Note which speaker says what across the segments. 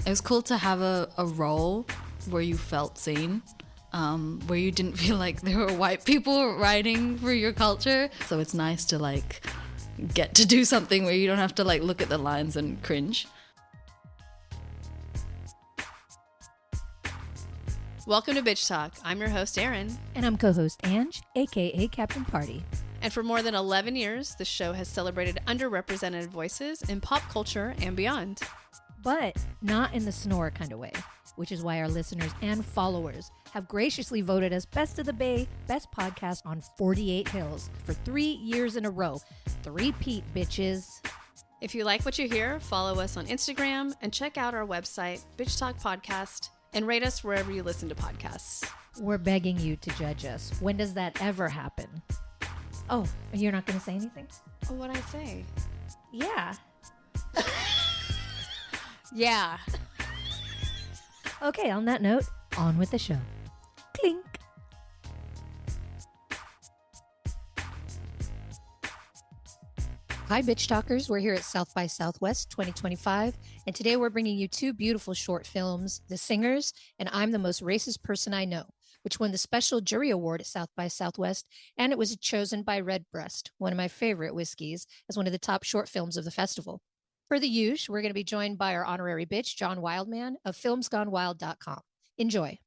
Speaker 1: It was cool to have a role where you felt seen, where you didn't feel like there were white people writing for your culture. So it's nice to like get to do something where you don't have to like look at the lines and cringe.
Speaker 2: Welcome to Bitch Talk. I'm your host, Erin.
Speaker 3: And I'm co-host Ange, aka Captain Party.
Speaker 2: And for more than 11 years, the show has celebrated underrepresented voices in pop culture and beyond.
Speaker 3: But not in the snore kind of way, which is why our listeners and followers have graciously voted us Best of the Bay, Best Podcast on 48 Hills for 3 years in a row. Three-peat, bitches.
Speaker 2: If you like what you hear, follow us on Instagram and check out our website, Bitch Talk Podcast, and rate us wherever you listen to podcasts.
Speaker 3: We're begging you to judge us. When does that ever happen? Oh, you're not going to say anything?
Speaker 2: Oh, what'd I say?
Speaker 3: Yeah.
Speaker 2: Yeah.
Speaker 3: Okay, on that note, on with the show. Clink. Hi, Bitch Talkers. We're here at South by Southwest 2025, and today we're bringing you two beautiful short films, The Singers and I'm the Most Racist Person I Know, which won the Special Jury Award at South by Southwest, and it was chosen by Redbreast, one of my favorite whiskeys, as one of the top short films of the festival. For the usual, we're going to be joined by our honorary bitch, John Wildman of filmsgonewild.com. Enjoy.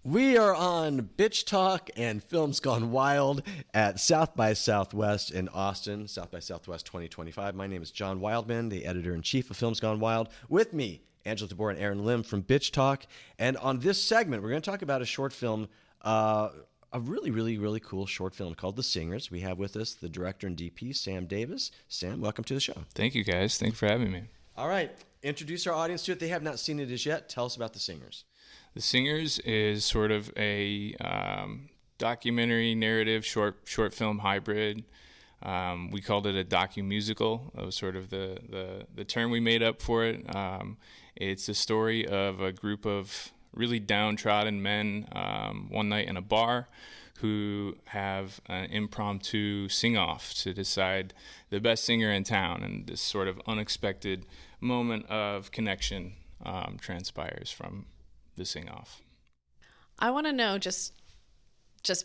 Speaker 4: We are on Bitch Talk and Films Gone Wild at South by Southwest in Austin, South by Southwest 2025. My name is John Wildman, the editor-in-chief of Films Gone Wild. With me, Angela DeBoer and Aaron Lim from Bitch Talk. And on this segment, we're going to talk about a short film, a really cool short film called The Singers. We have with us the director and DP, Sam Davis. Sam, welcome to the show.
Speaker 5: Thank you, guys. Thanks for having me.
Speaker 4: All right. Introduce our audience to it. They have not seen it as yet. Tell us about The Singers.
Speaker 5: The Singers is sort of a documentary narrative short film hybrid. We called it a docu-musical. That was sort of the term we made up for it. It's a story of a group of really downtrodden men one night in a bar who have an impromptu sing-off to decide the best singer in town, and this sort of unexpected moment of connection transpires from the sing-off.
Speaker 2: I want to know, just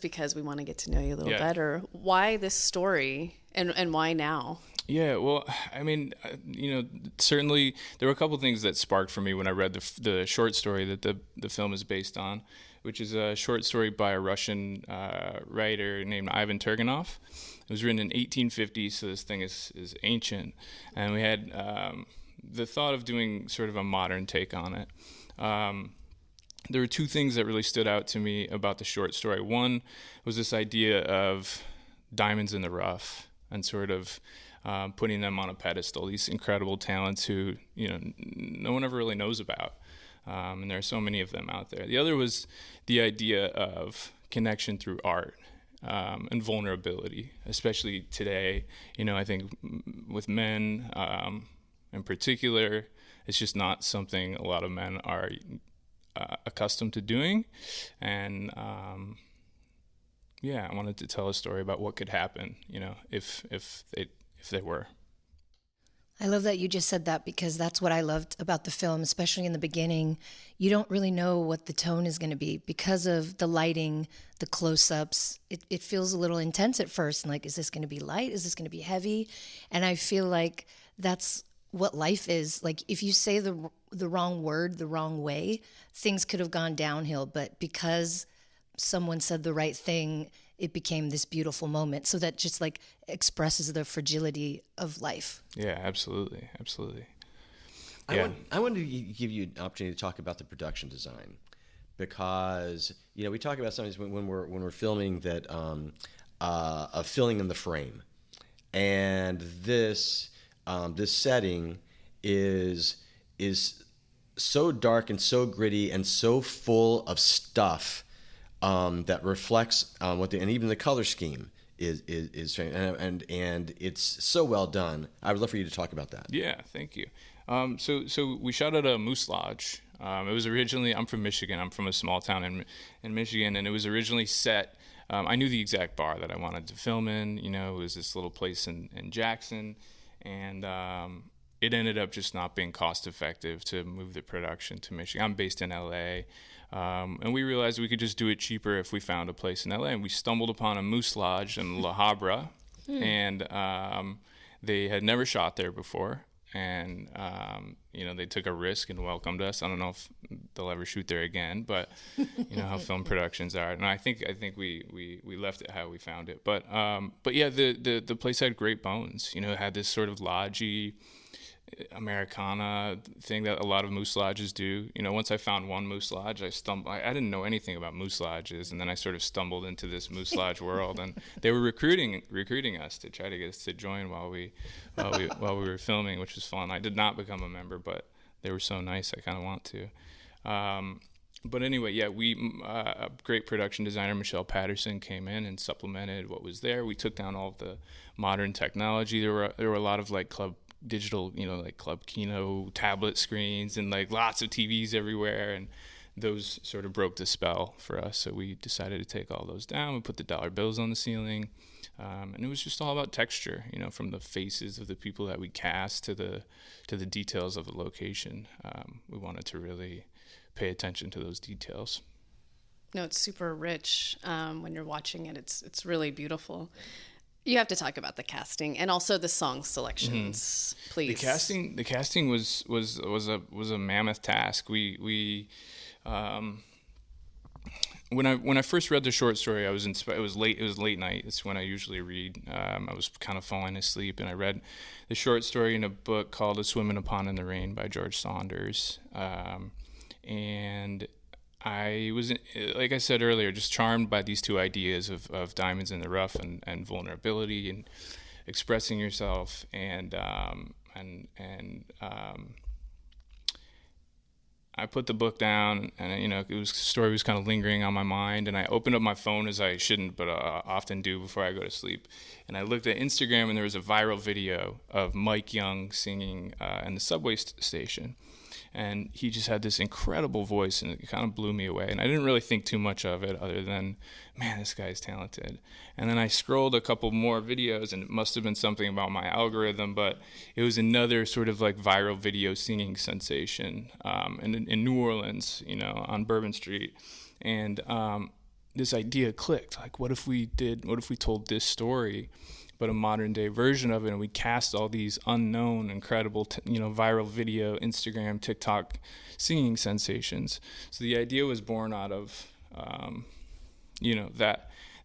Speaker 2: because we want to get to know you a little better, why this story and why now?
Speaker 5: Yeah, well, I mean, certainly there were a couple things that sparked for me when I read the short story that the film is based on, which is a short story by a Russian writer named Ivan Turgenev. It was written in 1850, so this thing is ancient. And we had the thought of doing sort of a modern take on it. There were two things that really stood out to me about the short story. One was this idea of diamonds in the rough and sort of putting them on a pedestal, these incredible talents who, no one ever really knows about. And there are so many of them out there. The other was the idea of connection through art and vulnerability, especially today. I think with men in particular, it's just not something a lot of men are accustomed to doing. And I wanted to tell a story about what could happen, if they were.
Speaker 3: I love that you just said that, because that's what I loved about the film, especially in the beginning. You don't really know what the tone is going to be because of the lighting, the close-ups. It feels a little intense at first, and like, is this going to be light? Is this going to be heavy? And I feel like that's what life is. Like, if you say the wrong word the wrong way, things could have gone downhill. But because someone said the right thing, it became this beautiful moment. So that just like expresses the fragility of life.
Speaker 5: Yeah, absolutely.
Speaker 4: Yeah. I wanted to give you an opportunity to talk about the production design, because we talk about sometimes when we're filming that of filling in the frame, and this setting is so dark and so gritty and so full of stuff that reflects and even the color scheme is strange, and it's so well done. I would love for you to talk about that.
Speaker 5: Yeah, thank you. So we shot at a Moose Lodge. It was originally, I'm from Michigan. I'm from a small town in Michigan, and it was originally set. I knew the exact bar that I wanted to film in. It was this little place in Jackson, and it ended up just not being cost effective to move the production to Michigan. I'm based in LA. And we realized we could just do it cheaper if we found a place in LA. And we stumbled upon a moose lodge in La Habra, and they had never shot there before. And they took a risk and welcomed us. I don't know if they'll ever shoot there again, but you know how film productions are. And I think we left it how we found it. But yeah, the place had great bones. You know, it had this sort of lodgy Americana thing that a lot of moose lodges do. You know, once I found one moose lodge, I didn't know anything about moose lodges, and then I sort of stumbled into this moose lodge world, and they were recruiting us to try to get us to join while we were filming, which was fun. I did not become a member, but they were so nice. I kind of want to. But anyway, yeah, a great production designer, Michelle Patterson, came in and supplemented what was there. We took down all of the modern technology. There were a lot of like digital, like Club Kino tablet screens and like lots of TVs everywhere, and those sort of broke the spell for us. So we decided to take all those down. We put the dollar bills on the ceiling, and it was just all about texture, from the faces of the people that we cast to the details of the location. We wanted to really pay attention to those details.
Speaker 2: No, it's super rich. When you're watching it, it's really beautiful. You have to talk about the casting and also the song selections, please.
Speaker 5: The casting was a mammoth task. We when I first read the short story, I was inspired. It was late night. It's when I usually read. I was kind of falling asleep, and I read the short story in a book called "A Swim in a Pond in the Rain" by George Saunders, and I was, like I said earlier, just charmed by these two ideas of diamonds in the rough and vulnerability and expressing yourself. And I put the book down, and the story was kind of lingering on my mind. And I opened up my phone, as I shouldn't, but often do before I go to sleep. And I looked at Instagram, and there was a viral video of Mike Young singing in the subway station. And he just had this incredible voice, and it kind of blew me away. And I didn't really think too much of it other than, man, this guy's talented. And then I scrolled a couple more videos, and it must have been something about my algorithm, but it was another sort of like viral video singing sensation in New Orleans, on Bourbon Street. And this idea clicked. Like, what if we told this story, but a modern day version of it, and we cast all these unknown, incredible, viral video, Instagram, TikTok singing sensations. So the idea was born out of,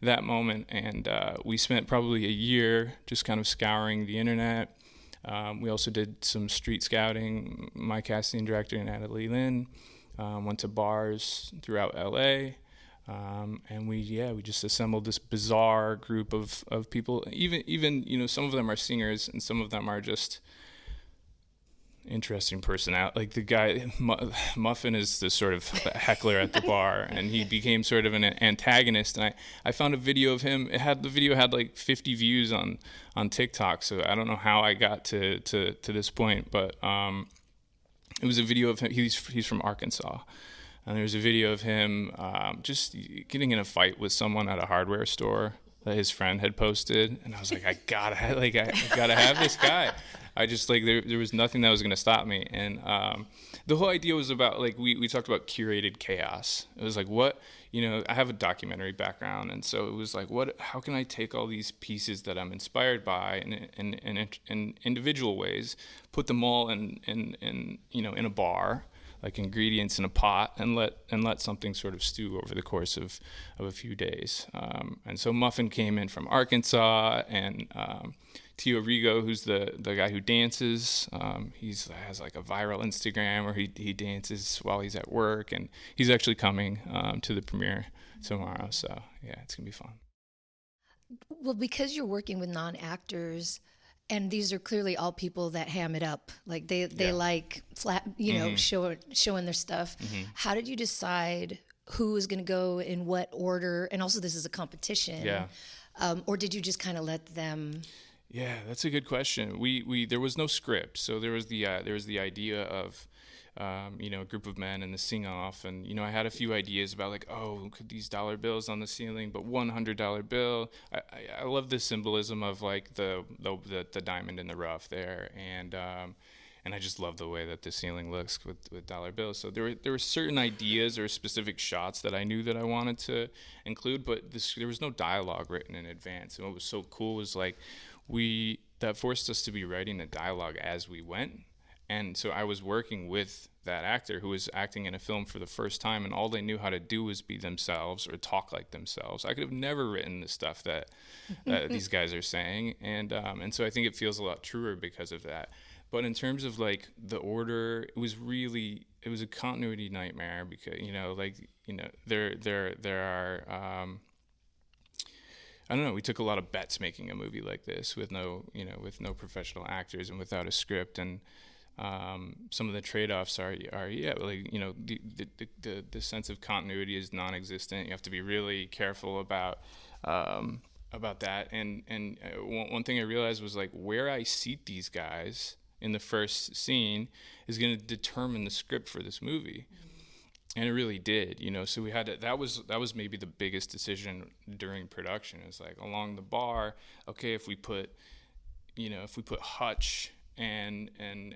Speaker 5: that moment, and we spent probably a year just kind of scouring the internet. We also did some street scouting. My casting director, Natalie Lynn, went to bars throughout LA. And we just assembled this bizarre group of people. Even some of them are singers, and some of them are just interesting personality. Like the guy Muffin is this sort of heckler at the bar, and he became sort of an antagonist. And I found a video of him. The video had like 50 views on TikTok. So I don't know how I got to this point, but it was a video of him. He's from Arkansas. And there's a video of him just getting in a fight with someone at a hardware store that his friend had posted, and I was like, I gotta have this guy. I just there was nothing that was gonna stop me. And the whole idea was about we talked about curated chaos. It was like, what, I have a documentary background, and so it was like, how can I take all these pieces that I'm inspired by in individual ways, put them all in a bar, like ingredients in a pot, and let something sort of stew over the course of a few days. And so Muffin came in from Arkansas, and Tio Rigo, who's the guy who dances, has like a viral Instagram where he dances while he's at work, and he's actually coming to the premiere tomorrow. So yeah, it's gonna be fun.
Speaker 3: Well, because you're working with non-actors, and these are clearly all people that ham it up. Like they like flat, showing their stuff. Mm-hmm. How did you decide who was going to go in what order? And also, this is a competition. Yeah. Or did you just kind of let them?
Speaker 5: Yeah, that's a good question. We there was no script, so there was the idea of a group of men and the sing-off, and I had a few ideas about could these dollar bills on the ceiling, but $100 bill. I love the symbolism of like the diamond in the rough there, and and I just love the way that the ceiling looks with dollar bills. So there were certain ideas or specific shots that I knew that I wanted to include, but there was no dialogue written in advance. And what was so cool was like that forced us to be writing the dialogue as we went. And so I was working with that actor who was acting in a film for the first time, and all they knew how to do was be themselves or talk like themselves. I could have never written the stuff that these guys are saying, and so I think it feels a lot truer because of that. But in terms of like the order, it was a continuity nightmare because there are. I don't know. We took a lot of bets making a movie like this with no professional actors and without a script, and some of the trade-offs are the sense of continuity is non-existent. You have to be really careful about that. And one thing I realized was like where I seat these guys in the first scene is going to determine the script for this movie. And it really did, so we had to, that was maybe the biggest decision during production. It's like along the bar, okay, if we put Hutch and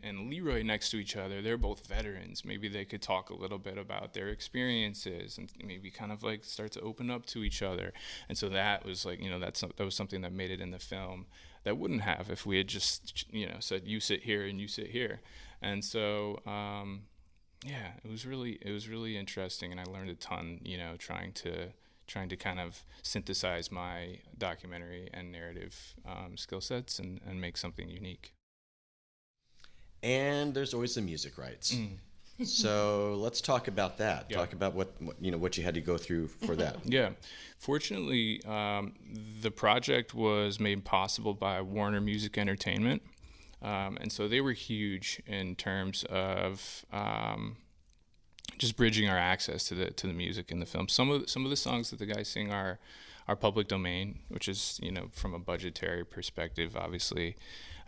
Speaker 5: Leroy next to each other, they're both veterans. Maybe they could talk a little bit about their experiences and maybe kind of like start to open up to each other. And so that was like, that was something that made it in the film that wouldn't have if we had just, said you sit here and you sit here. And so, yeah, it was really interesting, and I learned a ton, trying to kind of synthesize my documentary and narrative skill sets and make something unique.
Speaker 4: And there's always the music rights. So let's talk about that.
Speaker 5: Yeah.
Speaker 4: Talk about what you had to go through for that.
Speaker 5: Yeah, fortunately, the project was made possible by Warner Music Entertainment. And so they were huge in terms of just bridging our access to the music in the film. Some of the songs that the guys sing are public domain, which is from a budgetary perspective obviously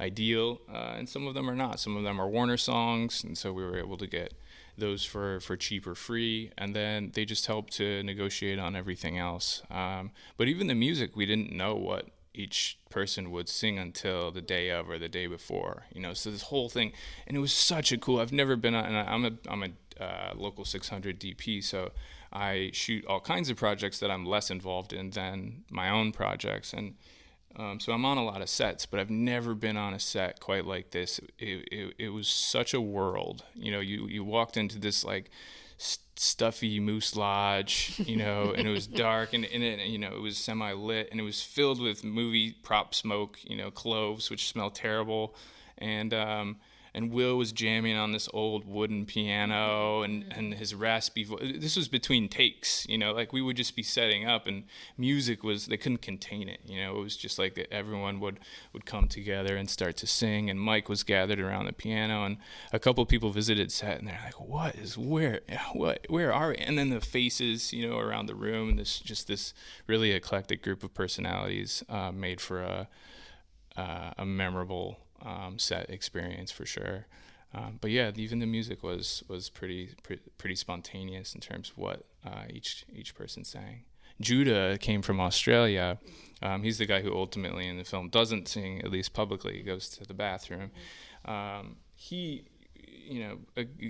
Speaker 5: ideal, and some of them are not. Some of them are Warner songs, and so we were able to get those for cheap or free, and then they just helped to negotiate on everything else. But even the music, we didn't know what each person would sing until the day of or the day before, so this whole thing, and it was such a cool, I've never been on, and I'm a local 600 DP, so I shoot all kinds of projects that I'm less involved in than my own projects, and so I'm on a lot of sets, but I've never been on a set quite like this. It was such a world. You walked into this like stuffy moose lodge, and it was dark, and it was semi-lit, and it was filled with movie prop smoke, cloves, which smell terrible, and Will was jamming on this old wooden piano and his raspy voice. This was between takes, like we would just be setting up, and music they couldn't contain it. It was just like that everyone would come together and start to sing, and Mike was gathered around the piano, and a couple of people visited set, and they're like, where are we? And then the faces, around the room, and this really eclectic group of personalities made for a memorable set experience for sure. But yeah, even the music was pretty spontaneous in terms of what each person sang. Judah came from Australia. He's the guy who ultimately in the film doesn't sing, at least publicly. He goes to the bathroom. He,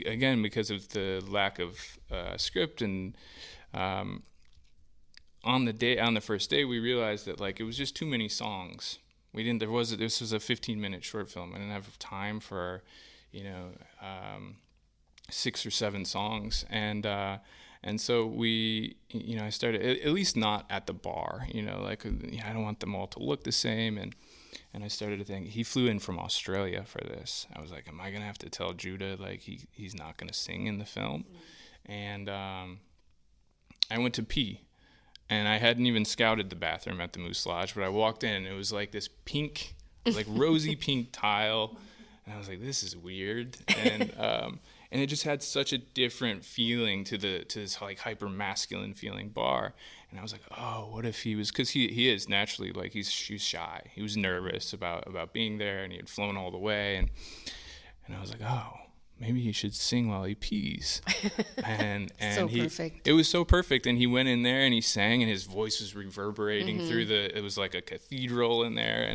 Speaker 5: again, because of the lack of script, and on the first day, we realized that like it was just too many songs. This was a 15-minute short film. I didn't have time for, 6 or 7 songs. And so we, I started, at least not at the bar, I don't want them all to look the same. And I started to think, he flew in from Australia for this. I was like, am I going to have to tell Judah, like, he's not going to sing in the film? And I went to pee. And I hadn't even scouted the bathroom at the Moose Lodge, but I walked in, and it was like this pink, like rosy pink tile, and I was like, "This is weird," and it just had such a different feeling to this like hyper masculine feeling bar, and I was like, "Oh, what if he was?" Because he is naturally like he's shy. He was nervous about being there, and he had flown all the way, and I was like, "Oh, maybe he should sing while he pees. And
Speaker 3: So perfect.
Speaker 5: It was so perfect. And he went in there and he sang, and his voice was reverberating through it was like a cathedral in there.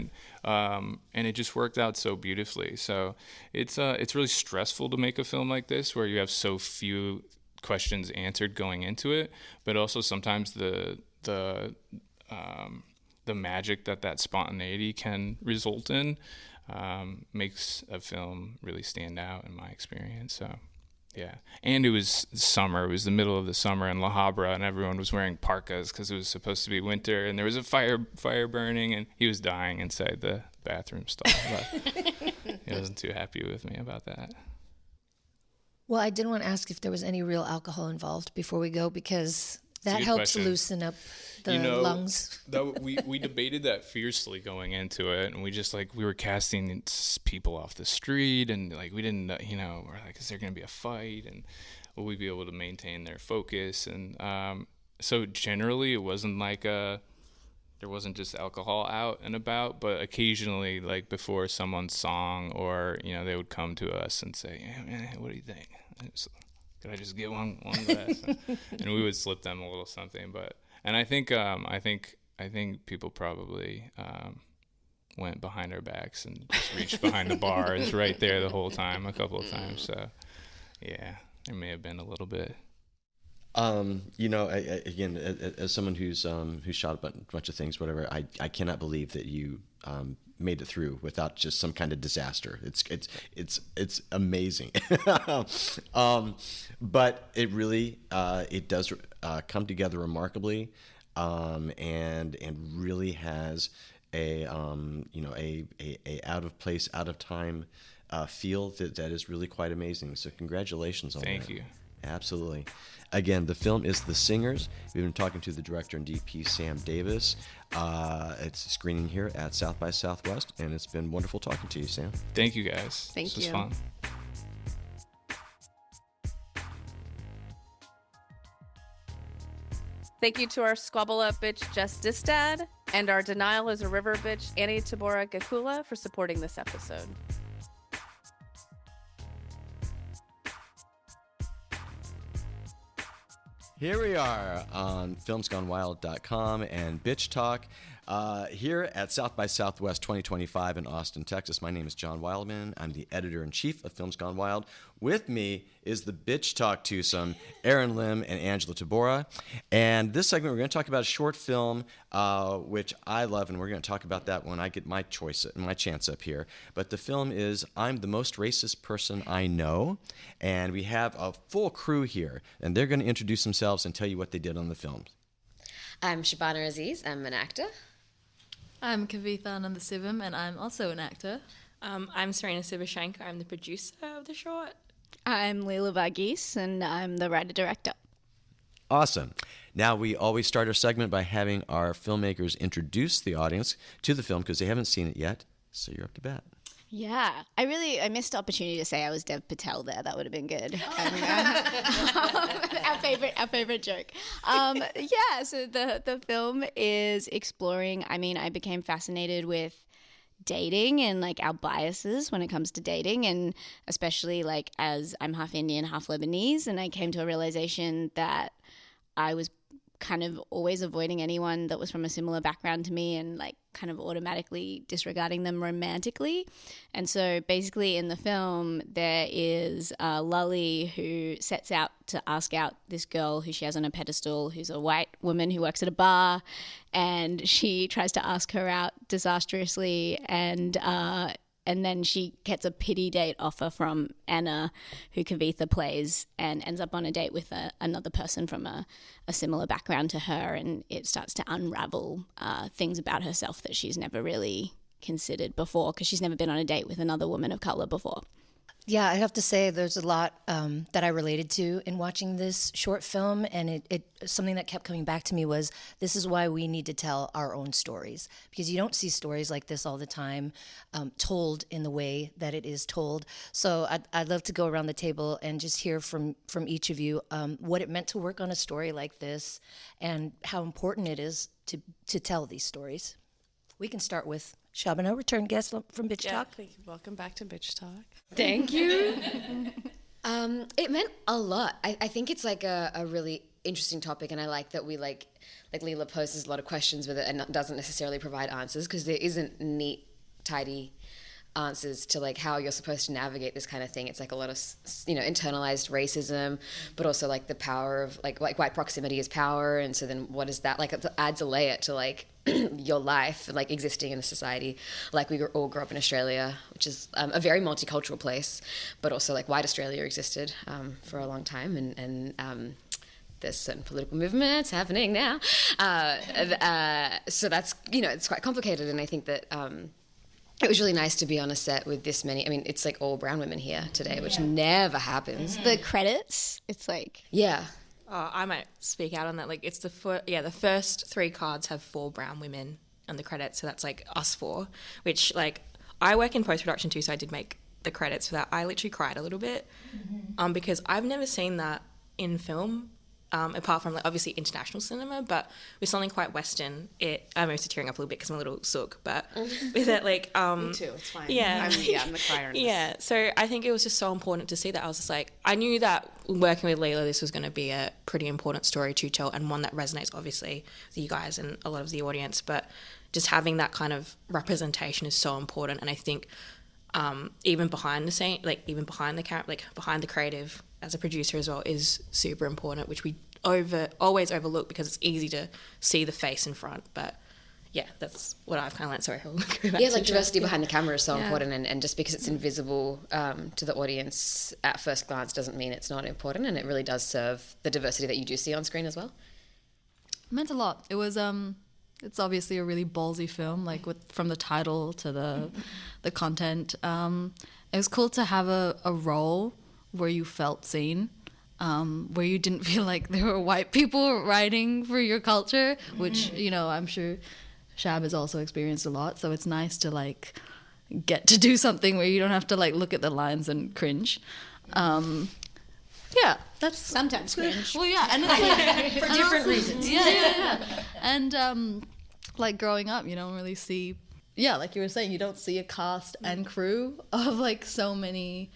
Speaker 5: And it just worked out so beautifully. So it's really stressful to make a film like this, where you have so few questions answered going into it, but also sometimes the magic that spontaneity can result in makes a film really stand out in my experience. So yeah, and it was summer. It was the middle of the summer in La Habra, and everyone was wearing parkas because it was supposed to be winter, and there was a fire burning, and he was dying inside the bathroom stall. But he wasn't too happy with me about that.
Speaker 3: Well, I did want to ask if there was any real alcohol involved before we go, because that helps
Speaker 5: question.
Speaker 3: Loosen up the lungs.
Speaker 5: we debated that fiercely going into it, and we were casting people off the street, and like we didn't, we're like, is there going to be a fight, and will we be able to maintain their focus? And so generally, it wasn't like there wasn't just alcohol out and about, but occasionally, like before someone's song, or they would come to us and say, "Yeah, man, what do you think? Could I just get one glass?" And we would slip them a little something. And I think people probably went behind our backs and just reached behind the bars right there the whole time, a couple of times. So yeah, there may have been a little bit.
Speaker 4: Again, as someone who's shot a bunch of things, whatever, I cannot believe that you made it through without just some kind of disaster. It's amazing. But it really it does come together remarkably, and really has a out of place, out of time feel that is really quite amazing. So congratulations on that.
Speaker 5: Thank you.
Speaker 4: Absolutely. Again, the film is The Singers. We've been talking to the director and DP, Sam Davis. It's screening here at South by Southwest, and it's been wonderful talking to you, Sam.
Speaker 5: Thank you, guys.
Speaker 2: Thank you.
Speaker 5: This was fun.
Speaker 2: Thank you to our Squabble Up bitch, Jess Distad, and our Denial is a River bitch, Annie Tabora Gakula, for supporting this episode.
Speaker 4: Here we are on filmsgonewild.com and Bitch Talk here at South by Southwest 2025 in Austin, Texas. My name is John Wildman. I'm the editor-in-chief of Films Gone Wild. With me is the Bitch Talk twosome, Aaron Lim and Angela Tabora. And this segment, we're going to talk about a short film, which I love, and we're going to talk about that when I get my chance up here. But the film is I'm the Most Racist Person I Know, and we have a full crew here, and they're going to introduce themselves and tell you what they did on the film.
Speaker 6: I'm Shabana Aziz. I'm an actor.
Speaker 1: I'm Kavitha Anandasivam, and I'm also an actor.
Speaker 7: I'm Serena Sivashankar. I'm the producer of the short.
Speaker 8: I'm Leila Varghese, and I'm the writer-director.
Speaker 4: Awesome. Now, we always start our segment by having our filmmakers introduce the audience to the film because they haven't seen it yet, so you're up to bat.
Speaker 8: Yeah, I missed the opportunity to say I was Dev Patel there. That would have been good. Our favorite joke. So the film is exploring. I became fascinated with dating and like our biases when it comes to dating, and especially like as I'm half Indian, half Lebanese, and I came to a realization that I was kind of always avoiding anyone that was from a similar background to me and like kind of automatically disregarding them romantically. And so basically in the film there is Lully who sets out to ask out this girl who she has on a pedestal, who's a white woman who works at a bar, and she tries to ask her out disastrously, and then she gets a pity date offer from Anna, who Kavitha plays, and ends up on a date with another person from a similar background to her. And it starts to unravel things about herself that she's never really considered before, because she's never been on a date with another woman of color before.
Speaker 3: Yeah, I have to say there's a lot that I related to in watching this short film, and it something that kept coming back to me was this is why we need to tell our own stories, because you don't see stories like this all the time told in the way that it is told. So I'd love to go around the table and just hear from each of you what it meant to work on a story like this and how important it is to tell these stories. We can start with Shabana, return guest from Bitch Talk.
Speaker 2: Welcome back to Bitch Talk.
Speaker 7: Thank you.
Speaker 6: It meant a lot. I think it's like a really interesting topic, and I like that we like Leela poses a lot of questions with it and doesn't necessarily provide answers, because there isn't neat, tidy answers to like how you're supposed to navigate this kind of thing. It's like a lot of internalized racism, but also like the power of like white proximity is power, and so then what is that like? It adds a layer to like your life, like existing in a society. Like we all grew up in Australia, which is a very multicultural place, but also like white Australia existed for a long time, and there's certain political movements happening now. So that's, it's quite complicated, and I think that it was really nice to be on a set with this many. I mean, it's like all brown women here today, which never happens.
Speaker 8: The credits, it's like...
Speaker 6: Yeah.
Speaker 7: Oh, I might speak out on that. Like, it's the first 3 cards have 4 brown women on the credits, so that's like us 4. Which, like, I work in post-production too, so I did make the credits for that. I literally cried a little bit, because I've never seen that in film. Apart from like obviously international cinema, but with something quite Western, I'm mostly tearing up a little bit because I'm a little sook, but with it like
Speaker 2: me too, it's fine.
Speaker 7: Yeah,
Speaker 2: I'm the crier in this.
Speaker 7: Yeah, so I think it was just so important to see that. I was just like, I knew that working with Leela, this was going to be a pretty important story to tell, and one that resonates obviously with you guys and a lot of the audience. But just having that kind of representation is so important, and I think even behind the scene, like even behind the camera, like behind the creative as a producer as well, is super important, which we always overlook because it's easy to see the face in front. But yeah, that's what I've kind of learned. Sorry, I'll go back
Speaker 6: Yeah,
Speaker 7: to
Speaker 6: like diversity behind the camera is so
Speaker 7: Yeah.
Speaker 6: important, and just because it's invisible to the audience at first glance doesn't mean it's not important, and it really does serve the diversity that you do see on screen as well.
Speaker 1: It meant a lot. It was it's obviously a really ballsy film, like from the title to the content. It was cool to have a role where you felt seen, where you didn't feel like there were white people writing for your culture, which, I'm sure Shab has also experienced a lot. So it's nice to like get to do something where you don't have to like look at the lines and cringe. Yeah, that's
Speaker 8: Sometimes cringe.
Speaker 1: well, yeah, and it's like
Speaker 3: For different reasons.
Speaker 1: yeah. And like growing up, you don't really see, like you were saying, you don't see a cast and crew of like so many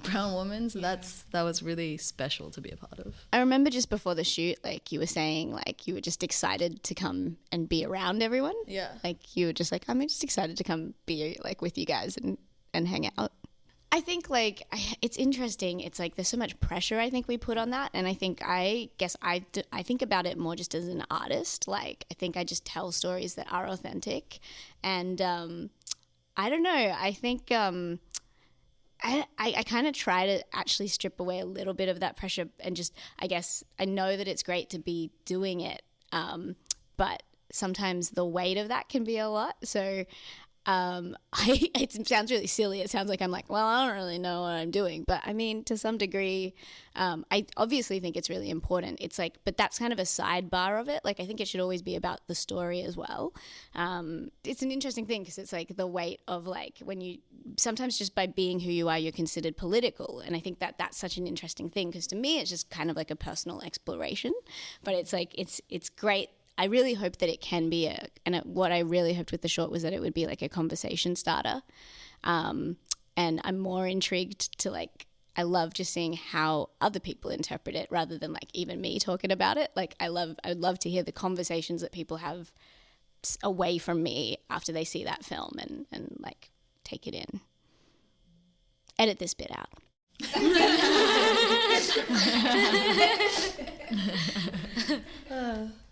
Speaker 1: brown women. So that was really special to be a part of.
Speaker 8: I remember just before the shoot, like you were saying, like you were just excited to come and be around everyone.
Speaker 1: Yeah.
Speaker 8: Like you were just like, I'm just excited to come be like with you guys and hang out. I think like it's interesting. It's like there's so much pressure I think we put on that, and I think I think about it more just as an artist. Like I think I just tell stories that are authentic, and I don't know. I think I kind of try to actually strip away a little bit of that pressure, and just I guess I know that it's great to be doing it, but sometimes the weight of that can be a lot. So. It sounds really silly. It sounds like I'm like, well, I don't really know what I'm doing. But I mean, to some degree, I obviously think it's really important. It's like, but that's kind of a sidebar of it. Like, I think it should always be about the story as well. It's an interesting thing because it's like the weight of like when you, sometimes just by being who you are, you're considered political. And I think that that's such an interesting thing because to me, it's just kind of like a personal exploration. But it's like, it's great. I really hope that it can be what I really hoped with the short was that it would be like a conversation starter. And I'm more intrigued to like, I love just seeing how other people interpret it rather than like even me talking about it. Like I would love to hear the conversations that people have away from me after they see that film and like take it in. Edit this bit out.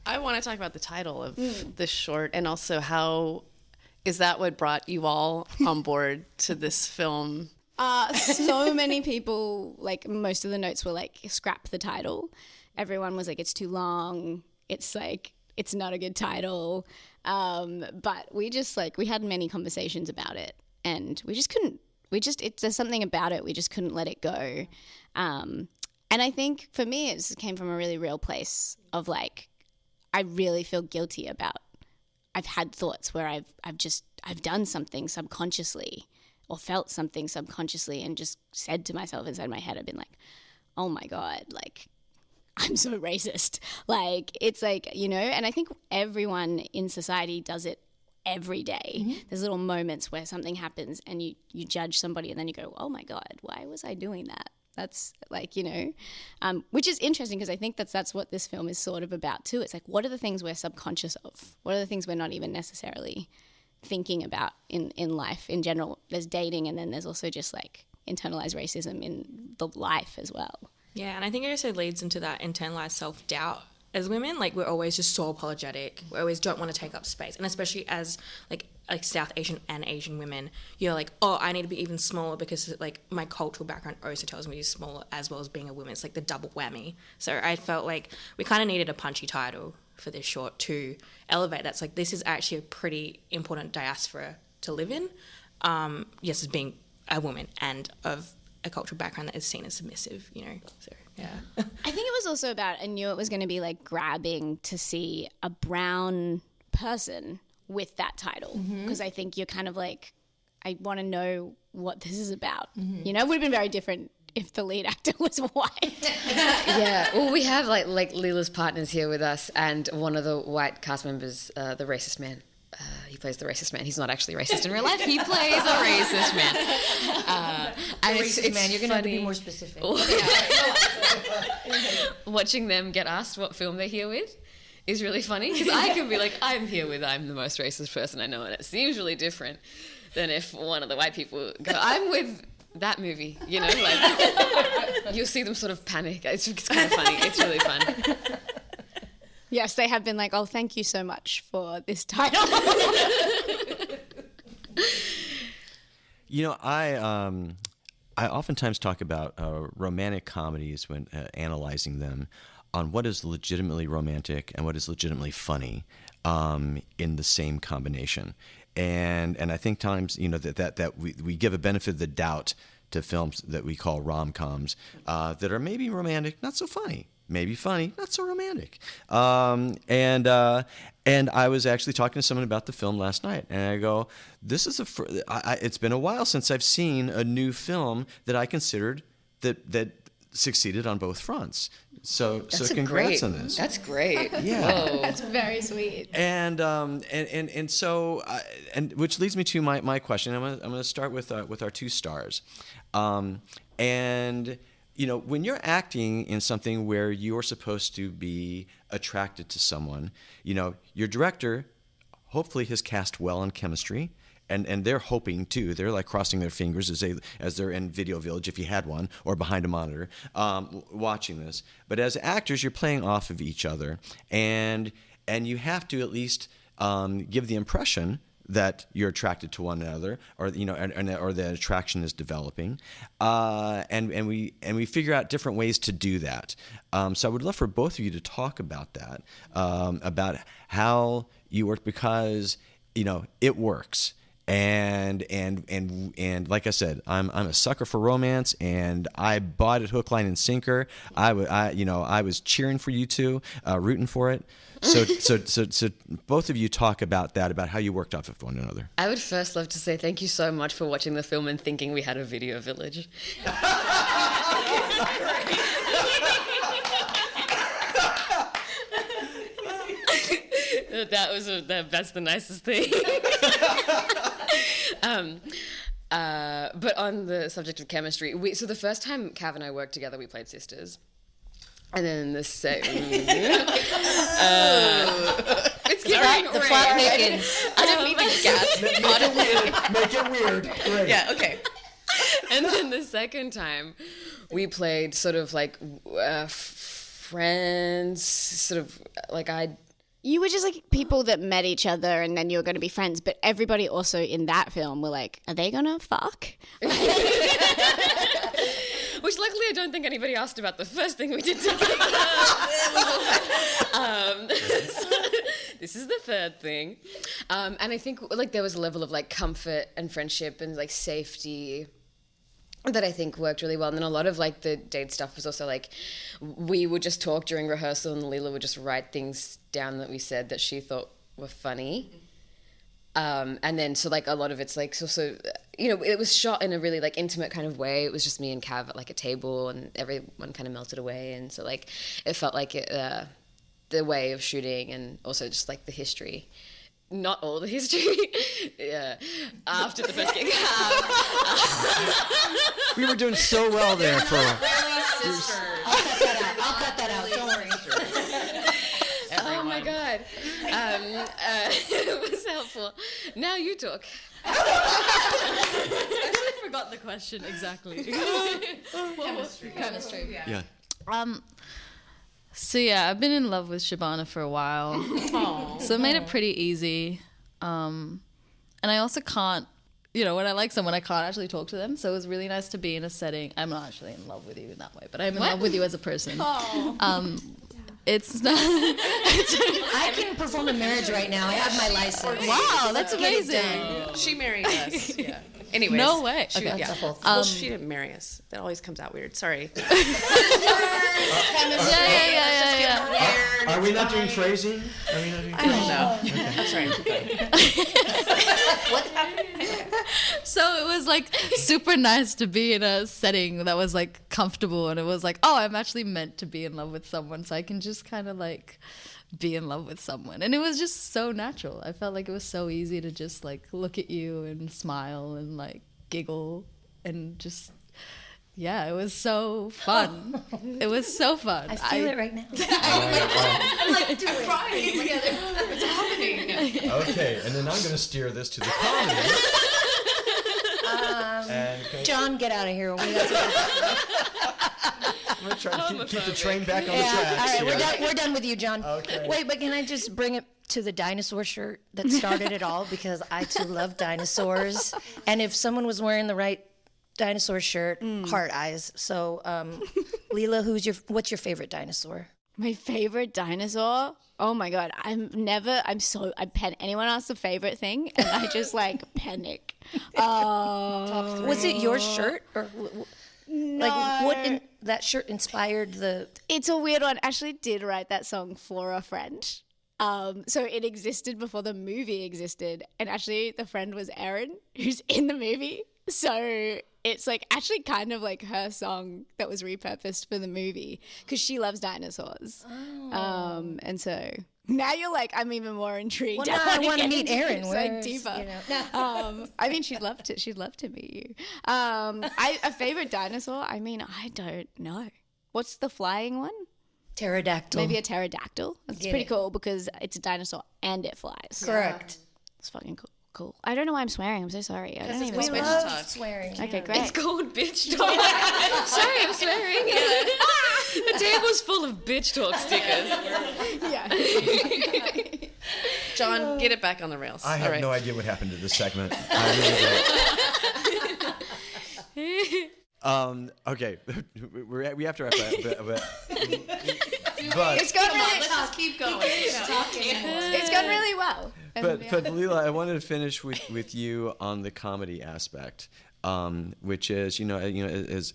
Speaker 2: I want to talk about the title of this short, and also how is that what brought you all on board to this film?
Speaker 8: So many people, like most of the notes were like, scrap the title. Everyone was like, it's too long. It's like, it's not a good title. But we just like, we had many conversations about it and we just couldn't, there's something about it. We just couldn't let it go. And I think for me, it just came from a really real place of like, I really feel guilty about, I've had thoughts where I've done something subconsciously or felt something subconsciously and just said to myself inside my head, I've been like, oh my God, like, I'm so racist. Like, it's like, and I think everyone in society does it every day. Mm-hmm. There's little moments where something happens and you judge somebody and then you go, oh my God, why was I doing that? That's like, which is interesting because I think that's what this film is sort of about too. It's like, what are the things we're subconscious of? What are the things we're not even necessarily thinking about in life in general? There's dating, and then there's also just like internalized racism in the life as well.
Speaker 7: Yeah, and I think it also leads into that internalized self-doubt. As women, like, we're always just so apologetic. We always don't want to take up space. And especially as, like South Asian and Asian women, you're like, oh, I need to be even smaller because, like, my cultural background also tells me to be smaller as well as being a woman. It's like the double whammy. So I felt like we kind of needed a punchy title for this short to elevate that. It's like, this is actually a pretty important diaspora to live in. Yes, as being a woman and of a cultural background that is seen as submissive, so yeah.
Speaker 8: I think it was also about, I knew it was going to be like grabbing to see a brown person with that title, because I think you're kind of like, I want to know what this is about. It would have been very different if the lead actor was white.
Speaker 6: Yeah, well, we have like Leela's partners here with us, and one of the white cast members, the racist man. He plays the racist man. He's not actually racist in real life. He plays a racist man. And
Speaker 3: Racist man, you're going to have to be more specific.
Speaker 6: Watching them get asked what film they're here with is really funny, because I can be like, I'm the most racist person I know, and it seems really different than if one of the white people go, I'm with that movie, like you'll see them sort of panic. It's kind of funny. It's really fun.
Speaker 8: Yes, they have been like, oh, thank you so much for this title.
Speaker 4: I oftentimes talk about romantic comedies when analyzing them on what is legitimately romantic and what is legitimately funny in the same combination. And I think times, that we give a benefit of the doubt to films that we call rom-coms that are maybe romantic, not so funny. Maybe funny, not so romantic. And I was actually talking to someone about the film last night, and I go, "This is it's been a while since I've seen a new film that I considered that succeeded on both fronts." So congrats on this.
Speaker 6: That's great.
Speaker 4: Yeah,
Speaker 6: whoa.
Speaker 8: That's very sweet.
Speaker 4: And so which leads me to my question. I'm gonna start with our two stars, and. When you're acting in something where you're supposed to be attracted to someone, your director hopefully has cast well on chemistry, and they're hoping too. They're like crossing their fingers as they're in Video Village, if you had one, or behind a monitor, watching this. But as actors, you're playing off of each other, and you have to at least give the impression that you're attracted to one another, or or the attraction is developing, and we figure out different ways to do that. So I would love for both of you to talk about that, about how you work, because it works. And like I said, I'm a sucker for romance, and I bought it hook, line, and sinker. I was cheering for you two, rooting for it. So both of you talk about that, about how you worked off of one another.
Speaker 6: I would first love to say thank you so much for watching the film and thinking we had a Video Village. That's the nicest thing. But on the subject of chemistry, so the first time Cav and I worked together, we played sisters. And then the second... it's getting
Speaker 3: The plot thickens.
Speaker 6: I didn't mean to gasp.
Speaker 9: Make it weird. Great.
Speaker 6: Yeah, okay. And then the second time, we played sort of like friends, sort of like
Speaker 8: You were just like people that met each other and then you were going to be friends. But everybody also in that film were like, are they going to fuck?
Speaker 6: Which luckily I don't think anybody asked about the first thing we did together. This is the third thing. And I think like there was a level of like comfort and friendship and like safety that I think worked really well. And then a lot of like the date stuff was also like we would just talk during rehearsal and Leela would just write things down that we said that she thought were funny. And then so like a lot of it's like so it was shot in a really like intimate kind of way. It was just me and Cav at like a table and everyone kind of melted away, and so like it felt like the way of shooting and also just like the history. Not all the history. Yeah. After the first gig.
Speaker 4: We were doing so well there for.
Speaker 3: I'll cut that out. Don't worry.
Speaker 6: Oh my god. It was helpful. Now you talk.
Speaker 1: I actually forgot the question exactly. Chemistry.
Speaker 4: Yeah.
Speaker 1: So yeah, I've been in love with Shabana for a while. So it made it pretty easy. And I also can't, when I like someone, I can't actually talk to them. So it was really nice to be in a setting. I'm not actually in love with you in that way, but I'm in love with you as a person. It's not.
Speaker 3: I can perform a marriage right now. I have my license.
Speaker 1: Wow, that's amazing.
Speaker 2: She married us. Yeah. Anyways.
Speaker 1: No way.
Speaker 2: She,
Speaker 1: Okay.
Speaker 2: yeah.
Speaker 3: Well,
Speaker 2: she didn't marry us. That always comes out weird. Sorry.
Speaker 1: Yeah.
Speaker 9: Are we not doing phrasing? Are we not doing
Speaker 2: I don't know. That's right.
Speaker 3: what happened?
Speaker 1: So it was like super nice to be in a setting that was like comfortable, and it was like, oh, I'm actually meant to be in love with someone, so I can just kind of like be in love with someone. And it was just so natural. I felt like it was so easy to just like look at you and smile and like giggle and just, yeah, it was so fun. It was so fun.
Speaker 3: I feel it right now.
Speaker 2: I'm like, crying. What's happening?
Speaker 9: Okay, and then I'm going to steer this to the comedy.
Speaker 3: John, get out of here.
Speaker 9: I'm going to try to keep the train back on the tracks.
Speaker 3: All right,
Speaker 9: here.
Speaker 3: we're done with you, John.
Speaker 9: Okay.
Speaker 3: Wait, but can I just bring it to the dinosaur shirt that started it all? Because I too love dinosaurs, and if someone was wearing the right dinosaur shirt, heart eyes. So, Leela, what's your favorite dinosaur?
Speaker 8: My favorite dinosaur? Oh my god, I anyone asks a favorite thing and I just like panic.
Speaker 3: Was it your shirt or
Speaker 8: No.
Speaker 3: like that shirt inspired the?
Speaker 8: It's a weird one. Ashley did write that song for a friend. So it existed before the movie existed, and actually the friend was Erin, who's in the movie. So it's like actually kind of like her song that was repurposed for the movie because she loves dinosaurs. And so now you're like, I'm even more intrigued.
Speaker 3: Well, now I want to meet Erin.
Speaker 8: Like deeper. I mean, she'd love to. She'd love to meet you. A favorite dinosaur? I mean, I don't know. What's the flying one?
Speaker 3: Pterodactyl.
Speaker 8: Maybe a pterodactyl. That's
Speaker 3: Get
Speaker 8: pretty
Speaker 3: it.
Speaker 8: cool because it's a dinosaur and it flies.
Speaker 3: Correct.
Speaker 8: It's fucking cool. Cool. I don't know why I'm swearing. I'm so sorry. I don't even
Speaker 3: We
Speaker 8: swear.
Speaker 3: love swearing.
Speaker 8: Okay, great.
Speaker 6: It's called bitch talk. Sorry, I'm swearing. The table's full of bitch talk stickers.
Speaker 8: Yeah.
Speaker 2: John, get it back on the rails.
Speaker 9: I have
Speaker 2: All right.
Speaker 9: no idea what happened to this segment. I really don't. Okay, we have to wrap up. But
Speaker 8: It's gone really.
Speaker 2: Let's just keep going.
Speaker 8: It's gone really well.
Speaker 4: But Leela, I wanted to finish with you on the comedy aspect, which is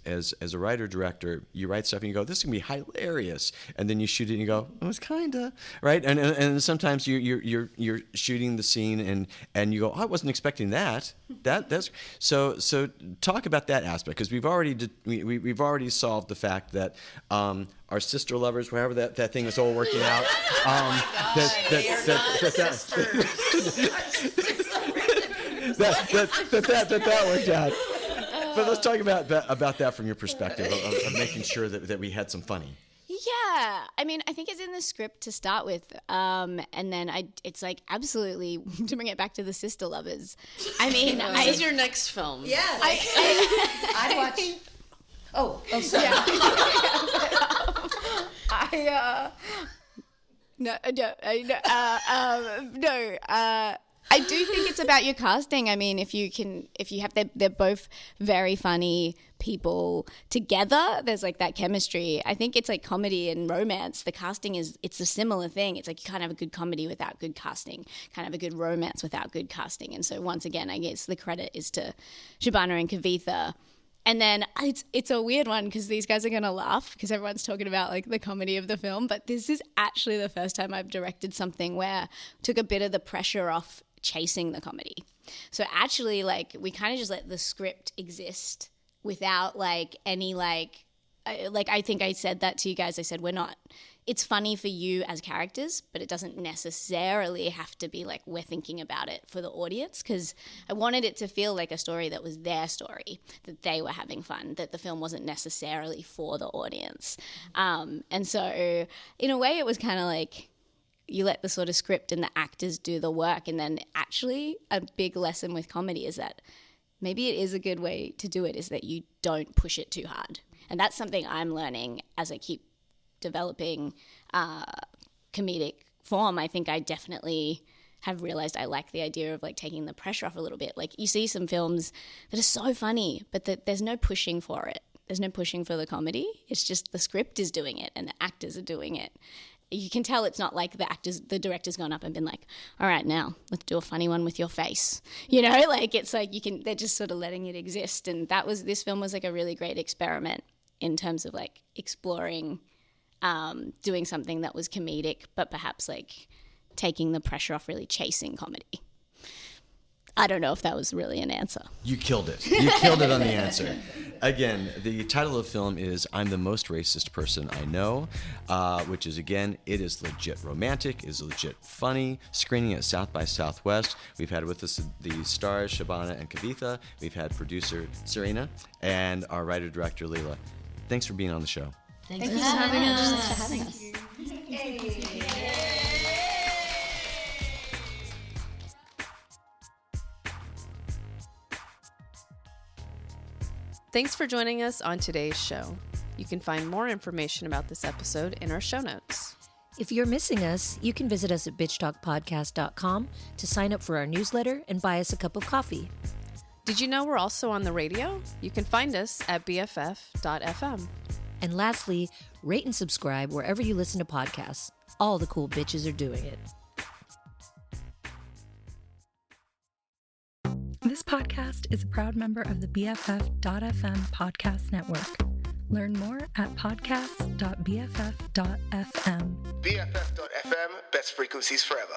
Speaker 4: as a writer director, you write stuff and you go, this is gonna be hilarious, and then you shoot it and you go, oh, it's kinda right, and sometimes you're shooting the scene and you go, oh, I wasn't expecting that. That's so talk about that aspect, because we've already solved the fact that our sister lovers, wherever that thing is all working out, that worked out. But let's talk about that from your perspective of making sure that we had some funny.
Speaker 8: Yeah, I mean, I think it's in the script to start with, and then it's like absolutely to bring it back to the sister lovers. I mean,
Speaker 2: This is your next film.
Speaker 3: Yeah. I'd watch. Oh, sorry.
Speaker 8: I do think it's about your casting. I mean, if you have, they're both very funny people together. There's like that chemistry. I think it's like comedy and romance. The casting it's a similar thing. It's like you can't have a good comedy without good casting. Can't have a good romance without good casting. And so once again, I guess the credit is to Shabana and Kavitha. And then it's a weird one because these guys are going to laugh because everyone's talking about like the comedy of the film. But this is actually the first time I've directed something where I took a bit of the pressure off chasing the comedy. So actually, like, we kind of just let the script exist without like any like I think I said that to you guys. I said, it's funny for you as characters, but it doesn't necessarily have to be like we're thinking about it for the audience, because I wanted it to feel like a story that was their story, that they were having fun, that the film wasn't necessarily for the audience. And so in a way it was kind of like you let the sort of script and the actors do the work. And then actually a big lesson with comedy is that maybe it is a good way to do it, is that you don't push it too hard. And that's something I'm learning as I keep developing comedic form. I think I definitely have realized I like the idea of like taking the pressure off a little bit. Like you see some films that are so funny, but there's no pushing for it. There's no pushing for the comedy. It's just the script is doing it and the actors are doing it. You can tell it's not like the director's gone up and been like, all right, now let's do a funny one with your face. You know, like it's like they're just sort of letting it exist. And this film was like a really great experiment in terms of like exploring doing something that was comedic, but perhaps like taking the pressure off really chasing comedy. I don't know if that was really an answer.
Speaker 4: You killed it. You killed it on the answer. Again, the title of the film is I'm the Most Racist Person I Know, which is, again, it is legit romantic, is legit funny, screening at South by Southwest. We've had with us the stars, Shabana and Kavitha. We've had producer, Serena, and our writer-director, Leela. Thanks for being on the show.
Speaker 1: Thanks for having us.
Speaker 6: Thanks for having us.
Speaker 2: Thanks for joining us on today's show. You can find more information about this episode in our show notes.
Speaker 3: If you're missing us, you can visit us at bitchtalkpodcast.com to sign up for our newsletter and buy us a cup of coffee.
Speaker 2: Did you know we're also on the radio? You can find us at bff.fm.
Speaker 3: And lastly, rate and subscribe wherever you listen to podcasts. All the cool bitches are doing it.
Speaker 10: This podcast is a proud member of the BFF.FM podcast network. Learn more at podcast.bff.fm.
Speaker 11: BFF.FM, best frequencies forever.